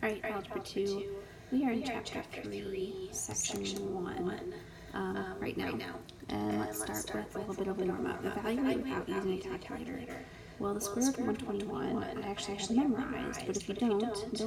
All right, Algebra 2, we are in Chapter 3, Section 1 right now. And let's start with a little bit of a warm-up. Evaluate without using a calculator. Well, the square root of 121 I actually have memorized, but if you don't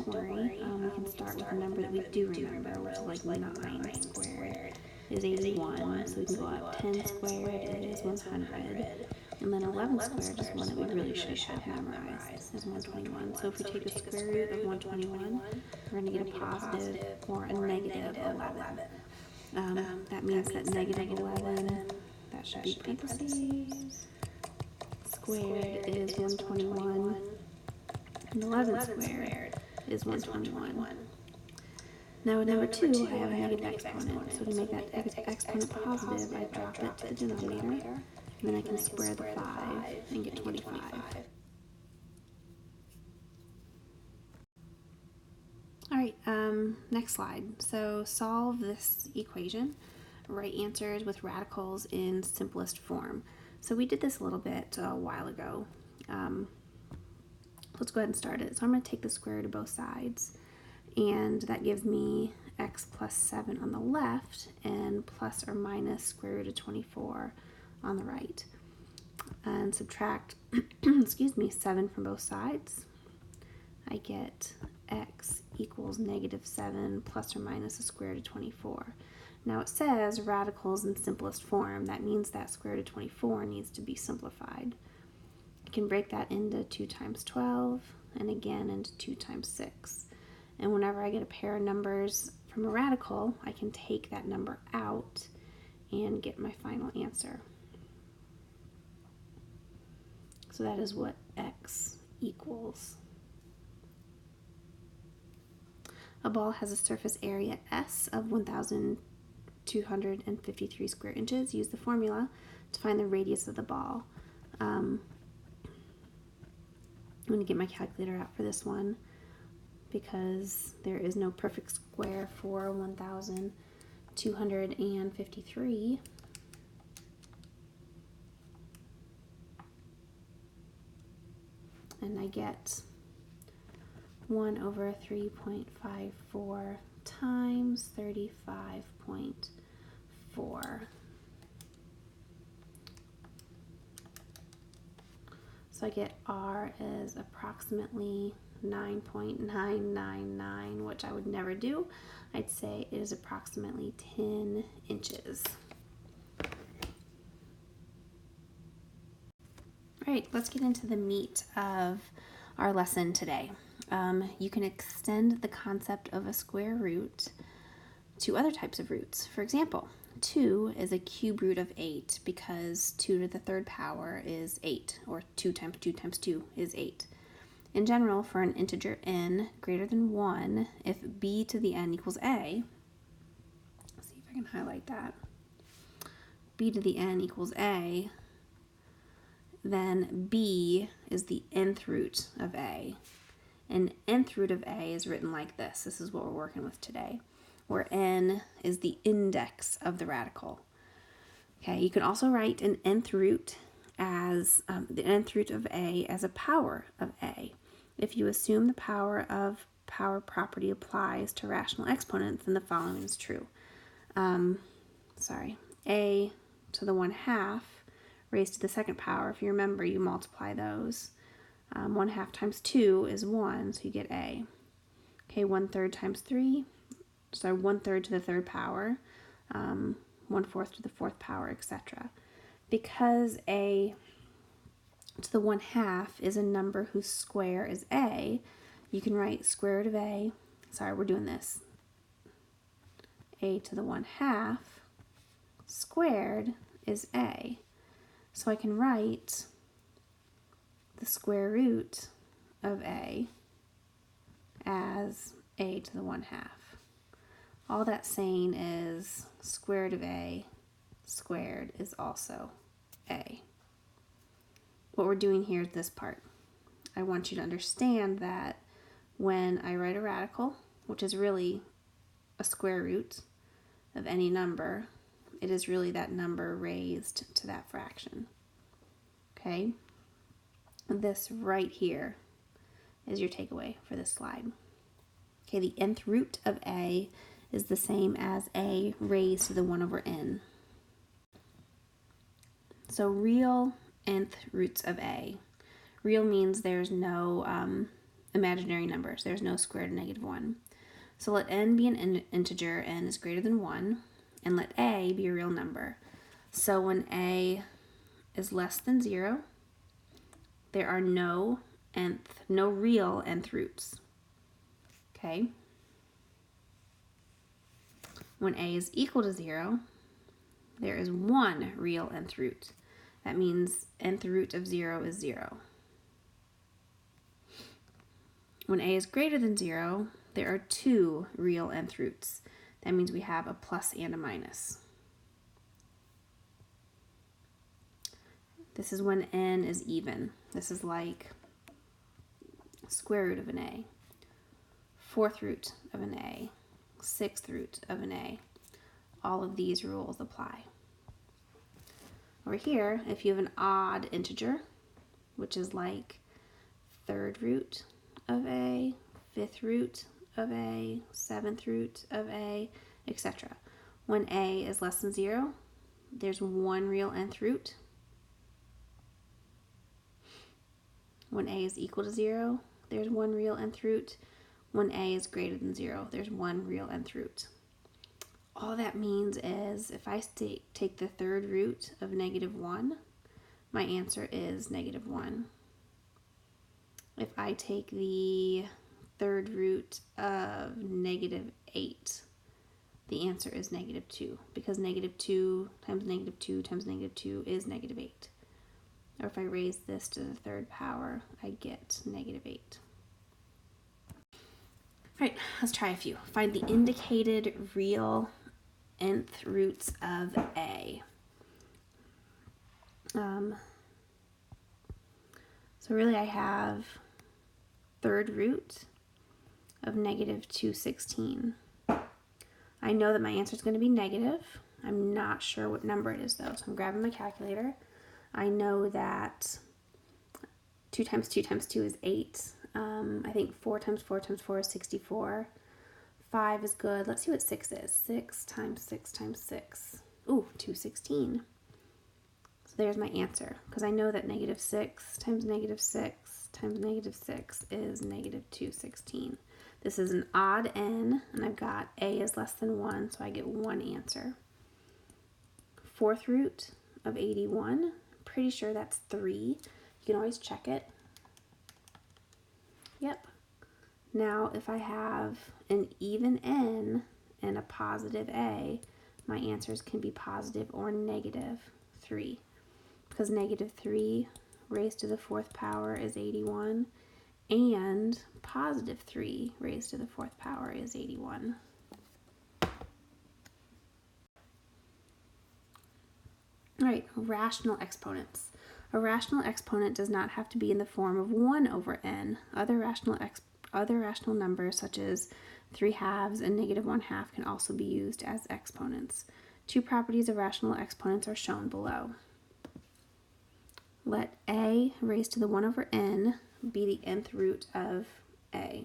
worry. We can start with a number that we do remember, which is like 9 squared is 81, so we can go up. 10 squared is 100. And then 11 squared is one that we really should have memorized, is 121. So if we take the square root of 121, we're going to get a positive or a negative 11. That means that negative 11, that should be parentheses, squared is 121, and 11 squared is 121. Now with number 2, I have a negative exponent, so to make that exponent positive, I drop it to the denominator, and then I can square the 5 and get 25. Alright, next slide. So solve this equation. Write answers with radicals in simplest form. So we did this a little bit a while ago. Let's go ahead and start it. So I'm going to take the square root of both sides, and that gives me x plus 7 on the left and plus or minus square root of 24 on the right. And subtract, excuse me, 7 from both sides. I get x equals negative 7 plus or minus the square root of 24. Now it says radicals in simplest form. That means that square root of 24 needs to be simplified. You can break that into 2 times 12 and again into 2 times 6. And whenever I get a pair of numbers from a radical, I can take that number out and get my final answer. So that is what x equals. A ball has a surface area S of 1,253 square inches. Use the formula to find the radius of the ball. I'm going to get my calculator out for this one because there is no perfect square for 1,253. And I get 1 over 3.54 times 35.4. So I get R is approximately 9.999, which I would never do. I'd say it is approximately 10 inches. All right, let's get into the meat of our lesson today. You can extend the concept of a square root to other types of roots. For example, 2 is a cube root of 8 because 2 to the third power is 8, or 2 times 2 times 2 is 8. In general, for an integer n greater than 1, if b to the n equals a, let's see if I can highlight that, b to the n equals a, then b is the nth root of a. And nth root of a is written like this. This is what we're working with today, where n is the index of the radical. Okay, you can also write an nth root as the nth root of a as a power of a. If you assume the power of power property applies to rational exponents, then the following is true. A to the 1/2 raised to the second power. If you remember, you multiply those. 1/2 times 2 is 1, so you get a. Okay, 1/3 times 3, so 1/3 to the third power, 1/4 to the fourth power, etc. Because a to the 1/2 is a number whose square is a, you can write square root of a, we're doing this, a to the 1/2 squared is a. So I can write the square root of a as a to the 1/2. All that's saying is square root of a squared is also a. What we're doing here is this part. I want you to understand that when I write a radical, which is really a square root of any number, it is really that number raised to that fraction. Okay? This right here is your takeaway for this slide. Okay, the nth root of a is the same as a raised to the 1 over n. So real nth roots of a. Real means there's no imaginary numbers. There's no square root of negative 1. So let n be an integer, n is greater than 1, and let a be a real number. So when a is less than 0, there are no real nth roots. Okay? When a is equal to 0, there is one real nth root. That means nth root of 0 is 0. When a is greater than 0, there are two real nth roots. That means we have a plus and a minus. This is when n is even. This is like square root of an a, fourth root of an a, sixth root of an a. All of these rules apply. Over here, if you have an odd integer, which is like third root of a, fifth root of a, seventh root of a, etc. When a is less than 0, there's one real nth root. When a is equal to 0, there's one real nth root. When a is greater than 0, there's one real nth root. All that means is if I take the third root of negative 1, my answer is negative 1. If I take the third root of negative 8, the answer is negative 2, because negative 2 times negative 2 times negative 2 is negative 8. Or if I raise this to the third power, I get negative 8. All right, let's try a few. Find the indicated real nth roots of a. So really I have third root of negative 216. I know that my answer is going to be negative. I'm not sure what number it is though, so I'm grabbing my calculator. I know that 2 times 2 times 2 is 8. I think 4 times 4 times 4 is 64. 5 is good. Let's see what 6 is. 6 times 6 times 6. Ooh, 216. So there's my answer, because I know that negative 6 times negative 6 times negative 6 is negative 216. This is an odd n, and I've got a is less than 1, so I get one answer. Fourth root of 81, pretty sure that's 3. You can always check it. Yep. Now, if I have an even n and a positive a, my answers can be positive or negative 3. Because negative 3 raised to the 4th power is 81, and positive 3 raised to the 4th power is 81. All right, rational exponents. A rational exponent does not have to be in the form of 1 over n. Other rational numbers, such as 3/2 and -1/2, can also be used as exponents. Two properties of rational exponents are shown below. Let a raised to the 1 over n be the nth root of a.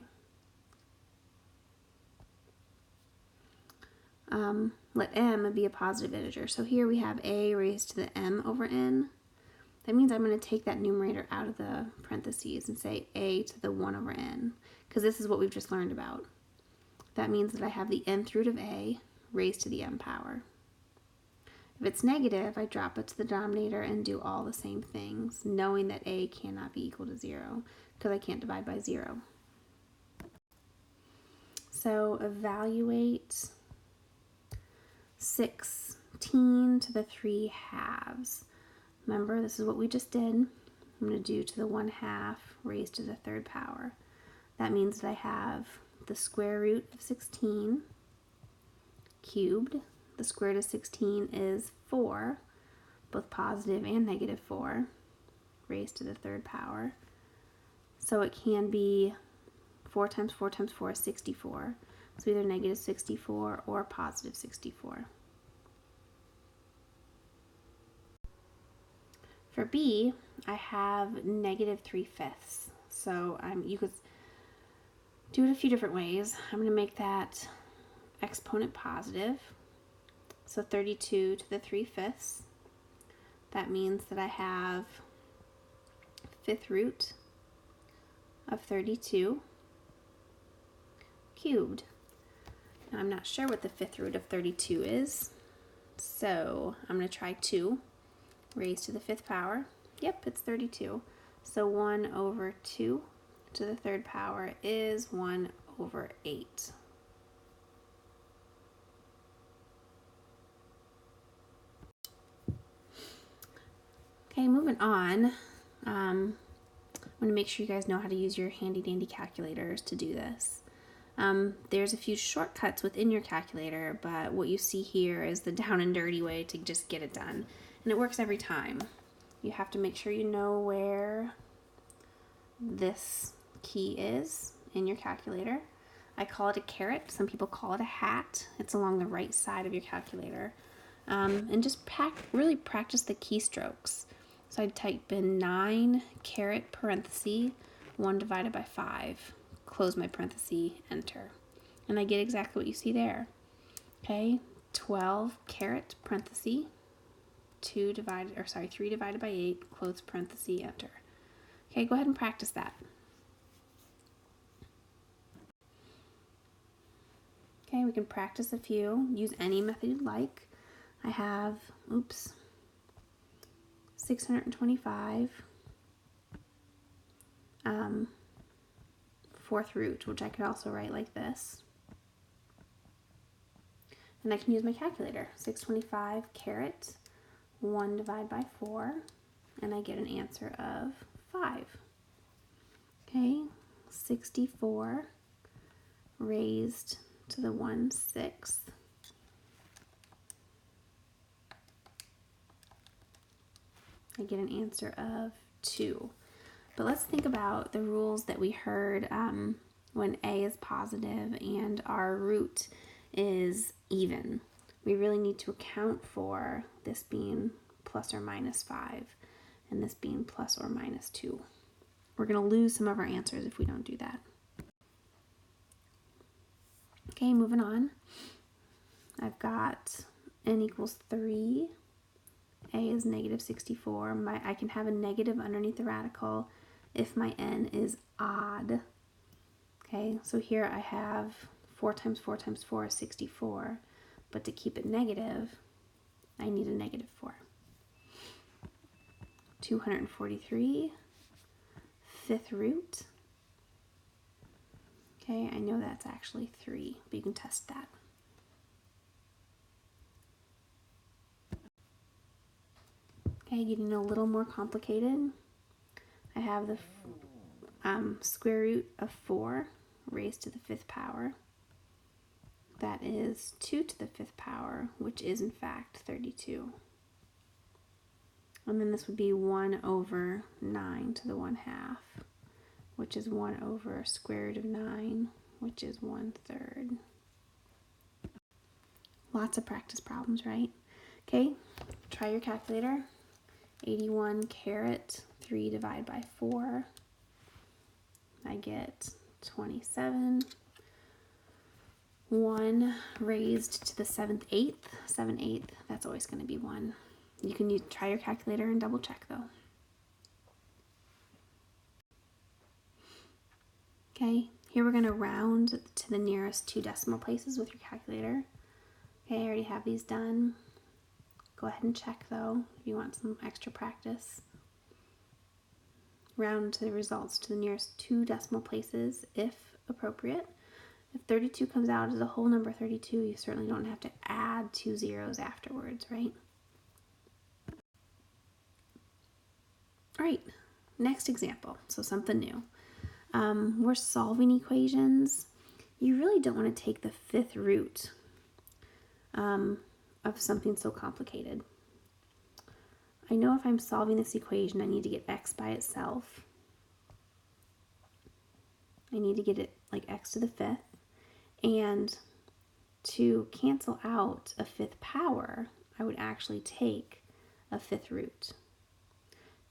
Let m be a positive integer. So here we have a raised to the m over n. That means I'm going to take that numerator out of the parentheses and say a to the 1 over n, because this is what we've just learned about. That means that I have the nth root of a raised to the m power. If it's negative, I drop it to the denominator and do all the same things, knowing that a cannot be equal to 0, because I can't divide by 0. So evaluate 16 to the 3/2. Remember, this is what we just did. I'm going to do to the 1/2 raised to the 3rd power. That means that I have the square root of 16 cubed. The square root of 16 is 4, both positive and negative 4, raised to the 3rd power. So it can be 4 times 4 times 4 is 64. So either negative 64 or positive 64. For b, I have negative 3/5. So do it a few different ways. I'm going to make that exponent positive. So 32 to the 3/5. That means that I have fifth root of 32 cubed. Now I'm not sure what the fifth root of 32 is, so I'm going to try 2 raised to the 5th power. Yep, it's 32. So 1 over 2 to the 3rd power is 1 over 8. Okay, moving on. I'm going to make sure you guys know how to use your handy dandy calculators to do this. There's a few shortcuts within your calculator, but what you see here is the down and dirty way to just get it done. And it works every time. You have to make sure you know where this key is in your calculator. I call it a caret. Some people call it a hat. It's along the right side of your calculator. And just really practice the keystrokes. So I'd type in 9 caret parenthesis 1 divided by 5. Close my parenthesis, enter. And I get exactly what you see there. Okay, 12 caret parenthesis 3 divided by 8, close parenthesis, enter. Okay, go ahead and practice that. Okay, we can practice a few. Use any method you like. I have, 625 fourth root, which I could also write like this. And I can use my calculator. 625 caret 1 divided by 4, and I get an answer of 5. Okay, 64 raised to the 1/6. I get an answer of 2. But let's think about the rules that we heard when a is positive and our root is even. We really need to account for this being plus or minus 5 and this being plus or minus 2. We're going to lose some of our answers if we don't do that. Okay, moving on. I've got n equals 3. A is negative 64. I can have a negative underneath the radical if my n is odd. Okay, so here I have 4 times 4 times 4 is 64. But to keep it negative, I need a negative 4. 243, fifth root. Okay, I know that's actually 3, but you can test that. Okay, getting a little more complicated. I have the square root of 4 raised to the 5th power. That is 2 to the 5th power, which is in fact 32. And then this would be 1 over 9 to the 1/2, which is 1 over square root of 9, which is 1/3. Lots of practice problems, right? Okay, try your calculator. 81 caret 3 divided by 4. I get 27. 1 raised to the 7/8. 7/8, that's always going to be 1. You can try your calculator and double check though. Okay, here we're going to round to the nearest 2 decimal places with your calculator. Okay, I already have these done. Go ahead and check though if you want some extra practice. Round to the results to the nearest 2 decimal places if appropriate. If 32 comes out as a whole number 32, you certainly don't have to add 2 zeros afterwards, right? All right, next example, so something new. We're solving equations. You really don't want to take the 5th root of something so complicated. I know if I'm solving this equation, I need to get x by itself. I need to get it like x to the 5th. And to cancel out a 5th power, I would actually take a 5th root.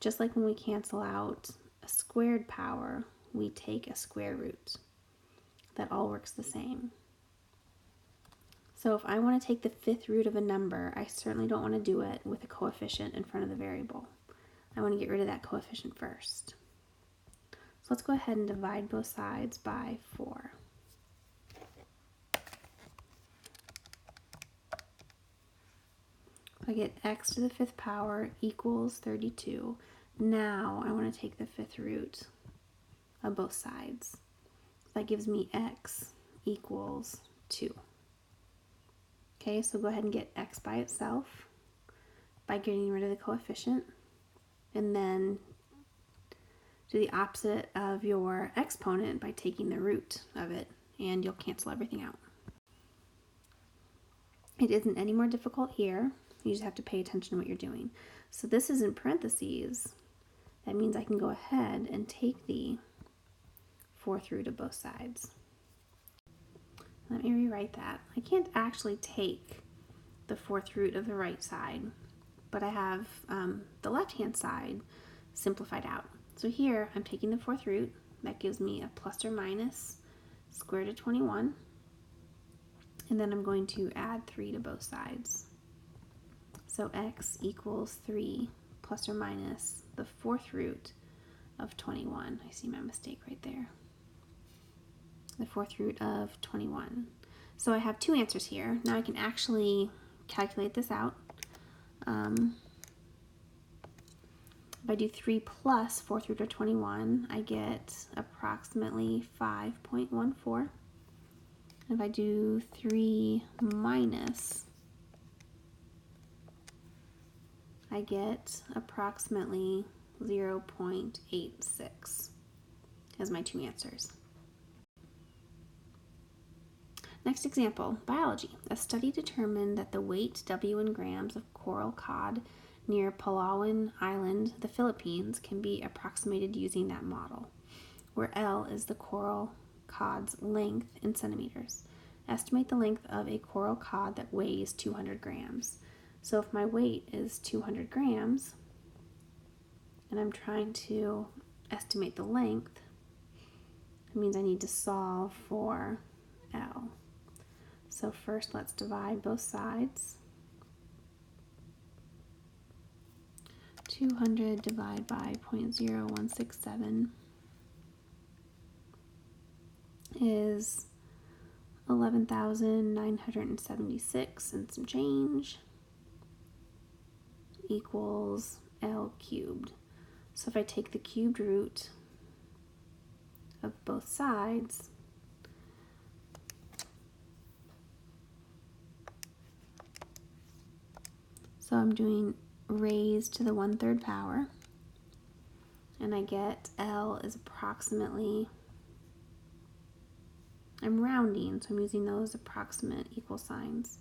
Just like when we cancel out a squared power, we take a square root. that all works the same. So if I want to take the fifth root of a number, I certainly don't want to do it with a coefficient in front of the variable. I want to get rid of that coefficient first. So let's go ahead and divide both sides by 4. I get x to the fifth power equals 32. Now I want to take the fifth root of both sides. That gives me x equals 2. Okay, so go ahead and get x by itself by getting rid of the coefficient, and then do the opposite of your exponent by taking the root of it, and you'll cancel everything out. It isn't any more difficult here. You just have to pay attention to what you're doing. So this is in parentheses. That means I can go ahead and take the fourth root of both sides. Let me rewrite that. I can't actually take the fourth root of the right side, but I have the left-hand side simplified out. So here I'm taking the fourth root. That gives me a plus or minus square root of 21. And then I'm going to add 3 to both sides. So x equals 3 plus or minus the fourth root of 21. I see my mistake right there. The fourth root of 21. So I have two answers here. Now I can actually calculate this out. If I do 3 plus fourth root of 21, I get approximately 5.14. If I do 3 minus, I get approximately 0.86 as my two answers. Next example, biology. A study determined that the weight W in grams of coral cod near Palawan Island, the Philippines, can be approximated using that model, where L is the coral cod's length in centimeters. Estimate the length of a coral cod that weighs 200 grams. So if my weight is 200 grams, and I'm trying to estimate the length, it means I need to solve for L. So first let's divide both sides. 200 divided by 0.0167 is 11,976 and some change equals L cubed. So if I take the cubed root of both sides, so I'm doing raised to the 1/3 power, and I get L is approximately, I'm rounding, so I'm using those approximate equal signs,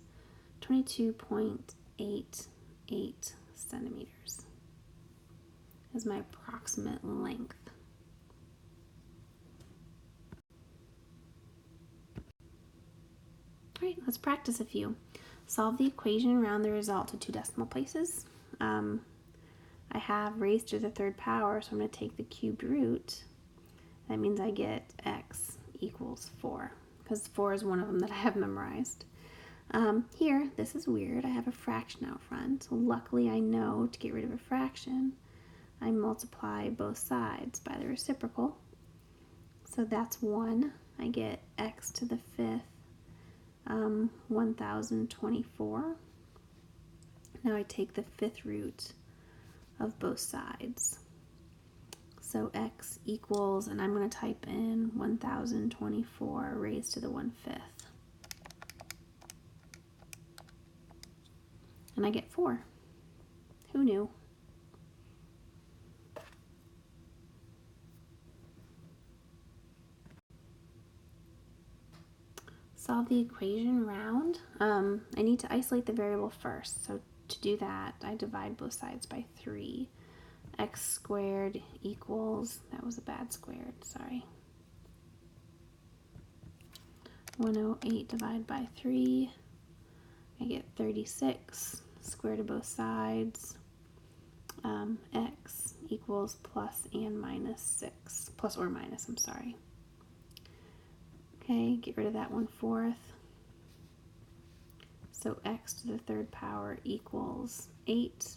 22.88 centimeters is my approximate length. All right, let's practice a few. Solve the equation and round the result to 2 decimal places. I have raised to the 3rd power, so I'm going to take the cubed root. That means I get x equals 4, because 4 is one of them that I have memorized. Here, this is weird. I have a fraction out front, so luckily I know to get rid of a fraction, I multiply both sides by the reciprocal. So that's 1. I get x to the 5th, 1024. Now I take the 5th root of both sides. So x equals, and I'm going to type in 1024 raised to the 1/5. And I get 4. Who knew? Solve the equation round. I need to isolate the variable first. So to do that, I divide both sides by 3. X squared equals, that was a bad squared, sorry. 108 divided by 3. I get 36. Square to both sides. X equals plus and minus 6. Plus or minus, I'm sorry. Okay, get rid of that 1/4. So x to the third power equals 8.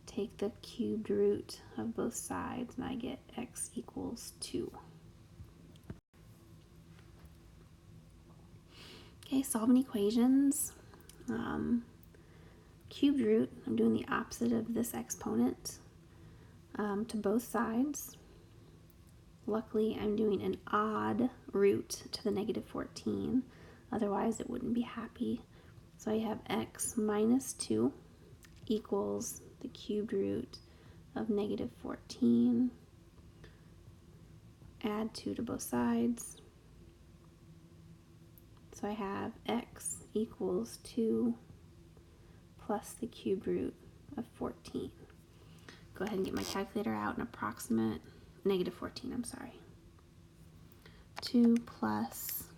Take the cubed root of both sides, and I get x equals 2. Okay, solving equations. Cubed root, I'm doing the opposite of this exponent to both sides. Luckily, I'm doing an odd root to the -14. Otherwise, it wouldn't be happy. So I have x minus 2 equals the cubed root of -14. Add 2 to both sides. So I have x equals 2 plus the cubed root of 14. Go ahead and get my calculator out and approximate -14, I'm sorry. 2 plus,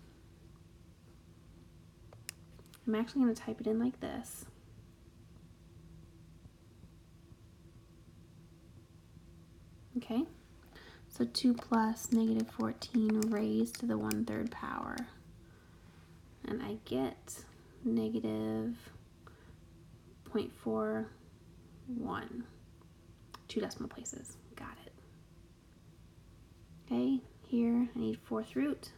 I'm actually going to type it in like this. Okay, so 2 plus -14 raised to the 1/3 power. And I get -0.41. 2 decimal places. Got it. Okay, here I need 4th root.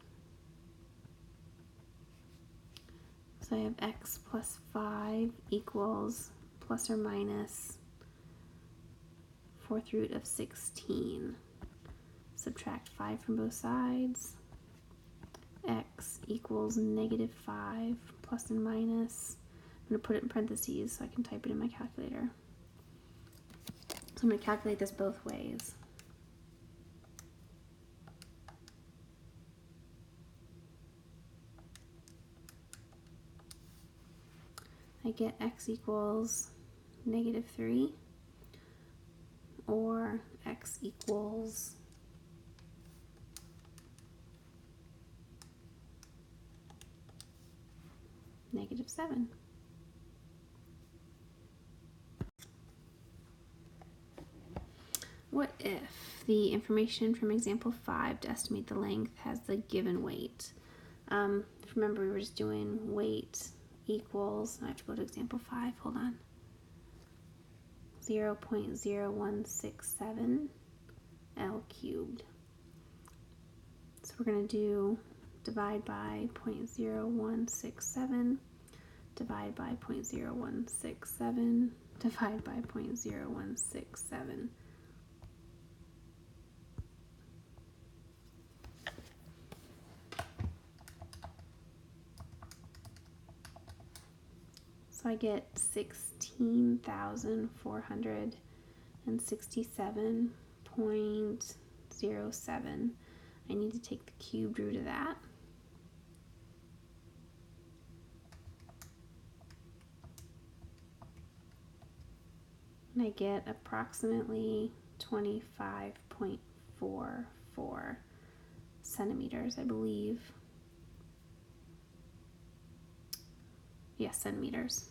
So I have x plus 5 equals plus or minus 4th root of 16. Subtract 5 from both sides. X equals -5 plus and minus. I'm going to put it in parentheses so I can type it in my calculator. So I'm going to calculate this both ways. I get x equals -3 or x equals -7. What if the information from example 5 to estimate the length has the given weight? Remember, we were just doing weight equals, I have to go to example 5, hold on, 0.0167 L cubed. So we're going to do divide by 0.0167, divide by 0.0167, divide by 0.0167. So I get 16,467.07. I need to take the cubed root of that. And I get approximately 25.44 centimeters, I believe. Yes, centimeters.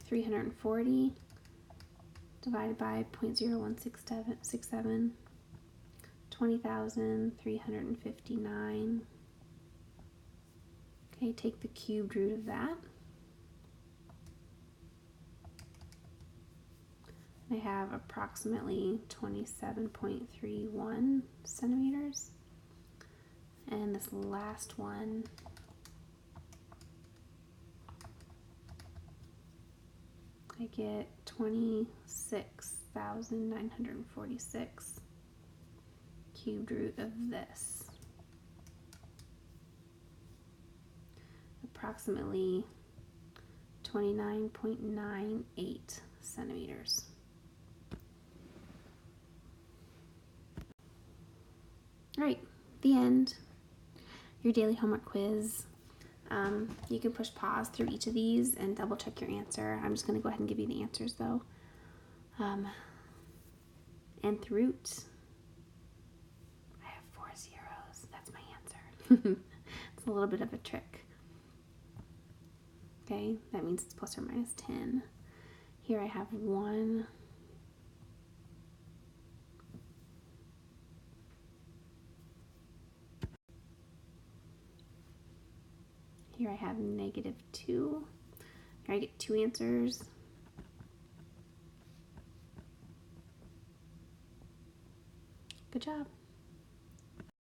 340 divided by 0.0167, 20,359. Okay, take the cubed root of that. I have approximately 27.31 centimeters. And this last one, I get 26,946 cubed root of this. Approximately 29.98 centimeters. All right, the end. Your daily homework quiz. You can push pause through each of these and double check your answer. I'm just going to go ahead and give you the answers though. Nth root. I have 4 zeros. That's my answer. It's a little bit of a trick. Okay, that means it's plus or minus 10. Here I have 1. Here I have -2. Here I get 2 answers. Good job.